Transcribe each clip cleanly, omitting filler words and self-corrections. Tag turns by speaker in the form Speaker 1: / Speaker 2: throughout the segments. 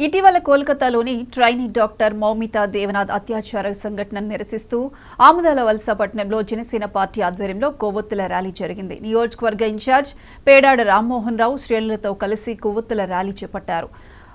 Speaker 1: ఇటీవల కోల్కతాలోని trainee doctor మౌమితా Devanath అత్యాచార సంఘటనను నిరసిస్తూ ఆముదాల వలస పట్టణంలో జనసేన పార్టీ ఆధ్వర్యంలో కొవ్వొత్తుల ర్యాలీ జరిగింది. నియోజకవర్గ ఇన్ఛార్జ్ పేడాడ రామ్మోహన్ రావు శ్రేణులతో కలిసి కొవ్వొత్తుల ర్యాలీ చేపట్టారు.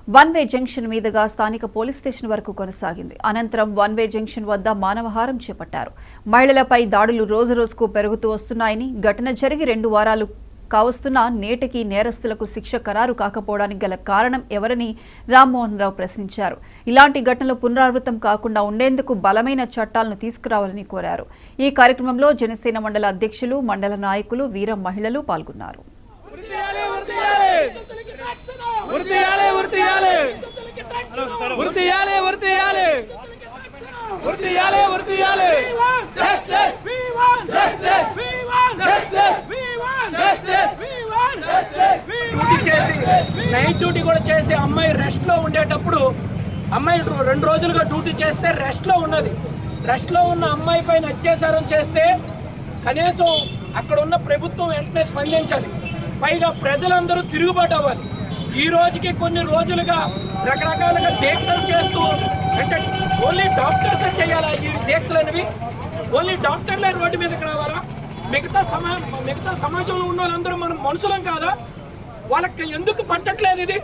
Speaker 1: వన్ వే జంక్షన్ మీదుగా స్థానిక పోలీస్ స్టేషన్ వరకు కొనసాగింది. అనంతరం వన్ వే జంక్షన్ వద్ద మానవహారం చేపట్టారు. మహిళలపై దాడులు రోజురోజుకు పెరుగుతూ వస్తున్నాయని, ఘటన జరిగి 2 వారాలు కావస్తున్నా నేటికి నేరస్తులకు శిక్ష ఖరారు కాకపోవడానికి గల కారణం ఎవరని రామ్మోహన్ రావు ప్రశ్నించారు. ఇలాంటి ఘటనలు పునరావృతం కాకుండా ఉండేందుకు బలమైన చట్టాలను తీసుకురావాలని కోరారు. ఈ కార్యక్రమంలో జనసేన మండల అధ్యక్షులు, మండల నాయకులు, వీర మహిళలు పాల్గొన్నారు.
Speaker 2: డ్యూటీ చేసి నైట్ డ్యూటీ కూడా చేసి అమ్మాయి రెస్ట్ లో ఉండేటప్పుడు అమ్మాయి 2 రోజులుగా డ్యూటీ చేస్తే రెస్ట్ లో ఉన్నది. రెస్ట్ లో ఉన్న అమ్మాయి పైన అత్యాచారం చేస్తే కనీసం అక్కడ ఉన్న ప్రభుత్వం వెంటనే స్పందించాలి. పైగా ప్రజలందరూ తిరుగుబాటు అవ్వాలి. ఈ రోజుకి కొన్ని రోజులుగా రకరకాలుగా దీక్షలు చేస్తూ, అంటే ఓన్లీ డాక్టర్సే చేయాలా ఈ దీక్షలు అనేవి? ఓన్లీ డాక్టర్లే రోడ్డు మీదకి రావాలా? మిగతా సమాజంలో ఉన్న వాళ్ళందరూ మనం మనుషులం కాదా? వాళ్ళకి ఎందుకు పట్టట్లేదు ఇది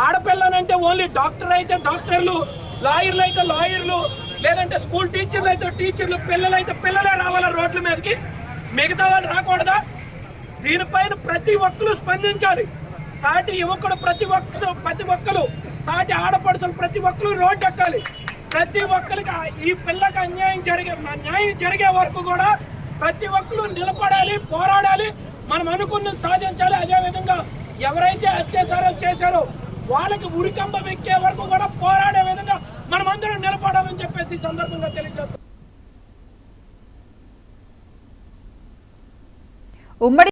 Speaker 2: ఆడపిల్లనంటే ఓన్లీ డాక్టర్ అయితే డాక్టర్లు, లాయర్లు అయితే లాయర్లు, లేదంటే స్కూల్ టీచర్లు అయితే టీచర్లు, పిల్లలు అయితే పిల్లలే రావాలా రోడ్ల మీదకి? మిగతా వాళ్ళు రాకూడదా? దీనిపైన ప్రతి ఒక్కరు స్పందించాలి. సాటి యువకుడు ప్రతి ఒక్కరు, సాటి ఆడపడుచులు ప్రతి ఒక్కరు రోడ్డు ఎక్కాలి. ప్రతి ఒక్కరికి ఈ పిల్లకి న్యాయం జరిగే వరకు కూడా ప్రతి ఒక్కరు నిలబడాలి, పోరాడాలి, మనం అనుకున్నది సాధించాలి. అదేవిధంగా ఎవరైతే అత్యాచారం చేశారో వాళ్ళకి ఉరికంబం ఎక్కే వరకు కూడా పోరాడే విధంగా మనం అందరం నిలబడాలని చెప్పేసి సందర్భంగా తెలియజేస్తాం.